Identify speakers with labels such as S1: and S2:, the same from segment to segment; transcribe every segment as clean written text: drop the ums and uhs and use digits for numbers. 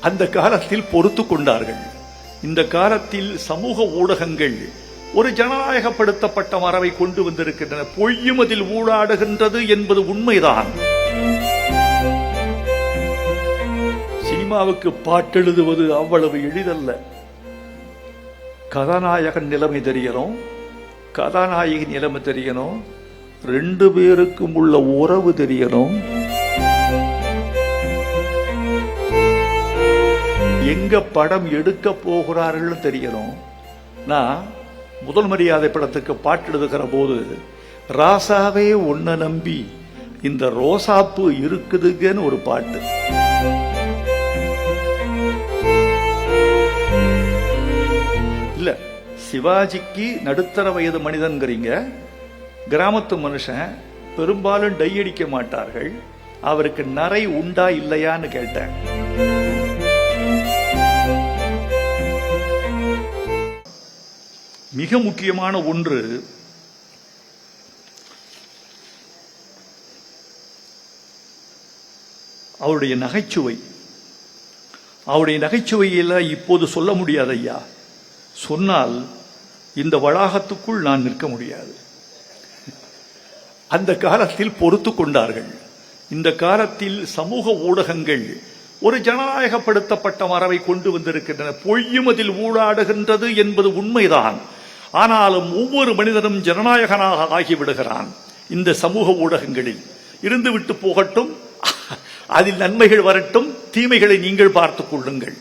S1: அந்த காலத்தில் பொறுத்து கொண்டார்கள். இந்த காலத்தில் சமூக ஊடகங்கள் ஒரு ஜனநாயகப்படுத்தப்பட்ட மரபை கொண்டு வந்திருக்கின்றன. பொய்யும் அதில் ஊடாடுகின்றது என்பது உண்மைதான். சினிமாவுக்கு பாட்டெழுதுவது அவ்வளவு எளிதல்ல. கதாநாயகன் நிலைமை தெரியணும், கதாநாயகி நிலைமை தெரியணும், ரெண்டு பேருக்கும் உள்ள உறவு தெரியணும், எங்க படம் எடுக்க போகிறார்கள் தெரியணும். நான் முதல் மரியாதை படத்துக்கு பாட்டு எழுதுகிற போது, ராசாவே உன்னை நம்பி இந்த ரோசாப்பு இருக்குதுங்கன்னு ஒரு பாட்டு. இல்ல, சிவாஜிக்கு நடுத்தர வயது மனிதன்கிறீங்க, கிராமத்து மனுஷன் பெரும்பாலும் டை அடிக்க மாட்டார்கள், அவருக்கு நரை உண்டா இல்லையான்னு கேட்டேன். மிக முக்கியமான ஒன்று, அவருடைய நகைச்சுவை. அவருடைய நகைச்சுவையெல்லாம் இப்போது சொல்ல முடியாது ஐயா. சொன்னால் இந்த வளாகத்துக்குள் நான் நிற்க முடியாது. அந்த காலத்தில் பொறுத்து கொண்டார்கள். இந்த காலத்தில் சமூக ஊடகங்கள் ஒரு ஜனநாயகப்படுத்தப்பட்ட மரபை கொண்டு வந்திருக்கின்றன. பொய்யும் அதில் ஊடாடுகின்றது என்பது உண்மைதான். ஆனாலும் ஒவ்வொரு மனிதனும் ஜனநாயகனாக ஆகிவிடுகிறான். இந்த சமூக ஊடகங்களில் இருந்துவிட்டு போகட்டும், அதில் நன்மைகள் வரட்டும், தீமைகளை நீங்கள் பார்த்துக் கொள்ளுங்கள்.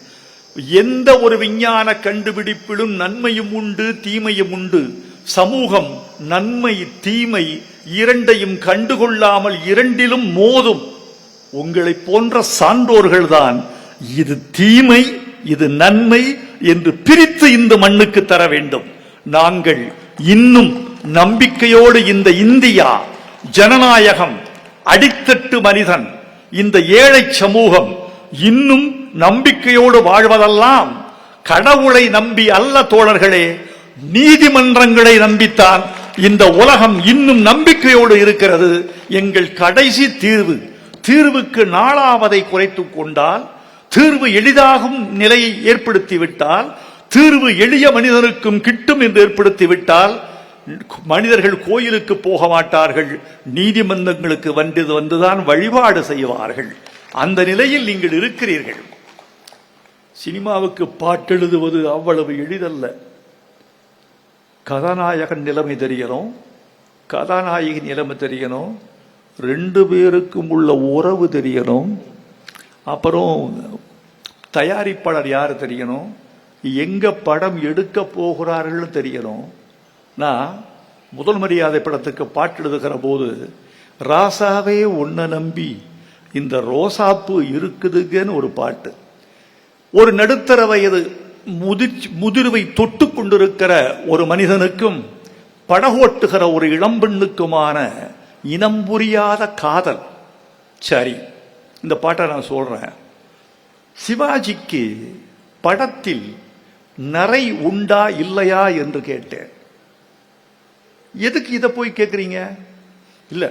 S1: எந்த ஒரு விஞ்ஞான கண்டுபிடிப்பிலும் நன்மையும் உண்டு, தீமையும் உண்டு. சமூகம் நன்மை தீமை இரண்டையும் கண்டுகொள்ளாமல் இரண்டிலும் மோதும். உங்களை போன்ற சான்றோர்கள் தான் இது தீமை இது நன்மை என்று பிரித்து இந்த மண்ணுக்கு தர வேண்டும். நாங்கள் இன்னும் நம்பிக்கையோடு இந்த இந்தியா, ஜனநாயகம், அடித்தட்டு மனிதன், இந்த ஏழை சமூகம் இன்னும் நம்பிக்கையோடு வாழ்வதெல்லாம் கடவுளை நம்பி அல்ல தோழர்களே, நீதிமன்றங்களை நம்பித்தான் இந்த உலகம் இன்னும் நம்பிக்கையோடு இருக்கிறது. எங்கள் கடைசி தீர்வுக்கு நாளாவதை குறைத்துக் கொண்டால், தீர்வு எளிதாகும் நிலையை ஏற்படுத்திவிட்டால், தீர்வு எளிய மனிதனுக்கும் கிட்டும் என்று ஏற்படுத்திவிட்டால், மனிதர்கள் கோயிலுக்கு போக மாட்டார்கள், நீதிமன்றங்களுக்கு வந்துதான் வழிபாடு செய்வார்கள். அந்த நிலையில் நீங்கள் இருக்கிறீர்கள். சினிமாவுக்கு பாட்டெழுதுவது அவ்வளவு எளிதல்ல. கதாநாயகன் நிலைமை தெரியணும், கதாநாயகி நிலைமை தெரியணும், ரெண்டு பேருக்கும் உள்ள உறவு தெரியணும், அப்புறம் தயாரிப்பாளர் யாரு தெரியணும், எங்க படம் எடுக்க போகிறார்கள் தெரியணும். நான் முதல் மரியாதை படத்துக்கு பாட்டு எழுதுகிற போது, ராசாவே உன்னை நம்பி இந்த ரோசாப்பு இருக்குதுங்கன்னு ஒரு பாட்டு. ஒரு நடுத்தர வயது முதிர்வை தொட்டு கொண்டிருக்கிற ஒரு மனிதனுக்கும் படகோட்டுகிற ஒரு இளம்பெண்ணுக்குமான இனம் புரியாத காதல். சரி, இந்த பாட்டை நான் சொல்றேன். சிவாஜிக்கு படத்தில் நரை உண்டா இல்லையா என்று கேட்டேன். எதுக்கு இதை போய் கேட்குறீங்க? இல்ல,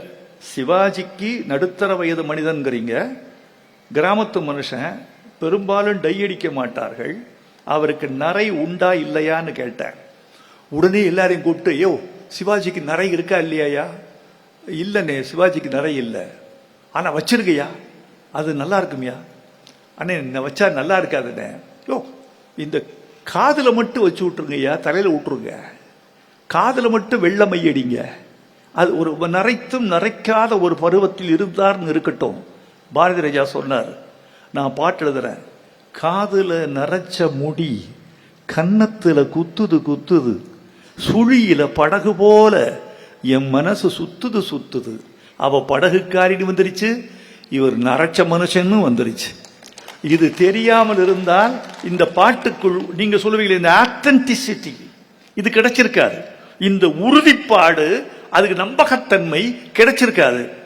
S1: சிவாஜிக்கு நடுத்தர வயது மனிதன்கிறீங்க, கிராமத்து மனுஷன் பெரும்பாலும் டை அடிக்க மாட்டார்கள், அவருக்கு நரை உண்டா இல்லையான்னு கேட்டேன். உடனே எல்லாரையும் கூப்பிட்டு, யோ சிவாஜிக்கு நரை இருக்கா இல்லையா? இல்லைண்ணே, சிவாஜிக்கு நரை இல்லை, ஆனா வச்சிருக்கையா, அது நல்லா இருக்குமியா? அண்ணே வச்சா நல்லா இருக்காதுண்ணே. யோ இந்த காதுல மட்டும் வச்சு விட்டுருங்கய்யா, தலையில விட்டுருங்க, காதுல மட்டும் வெள்ளை மையடிங்க, அது ஒரு நரைத்தும் நரைக்காத ஒரு பருவத்தில் இருந்தார்னு இருக்கட்டும். பாரதி ராஜா சொன்னார், நான் பாட்டு எழுதுறேன், காதுல நரைச்ச முடி கன்னத்துல குத்துது, சுழியில படகு போல என் மனசு சுத்துது, அவ படகுக்காரின்னு வந்துருச்சு, இவர் நரைச்ச மனுஷன்னு வந்துருச்சு. இது தெரியாமல் இருந்தால் இந்த பாட்டுக்குள் நீங்க சொல்லுவீங்களே இந்த ஆத்தென்டிசிட்டி இது கிடைச்சிருக்காது, இந்த உறுதிப்பாடு, அதுக்கு நம்பகத்தன்மை கிடைச்சிருக்காது.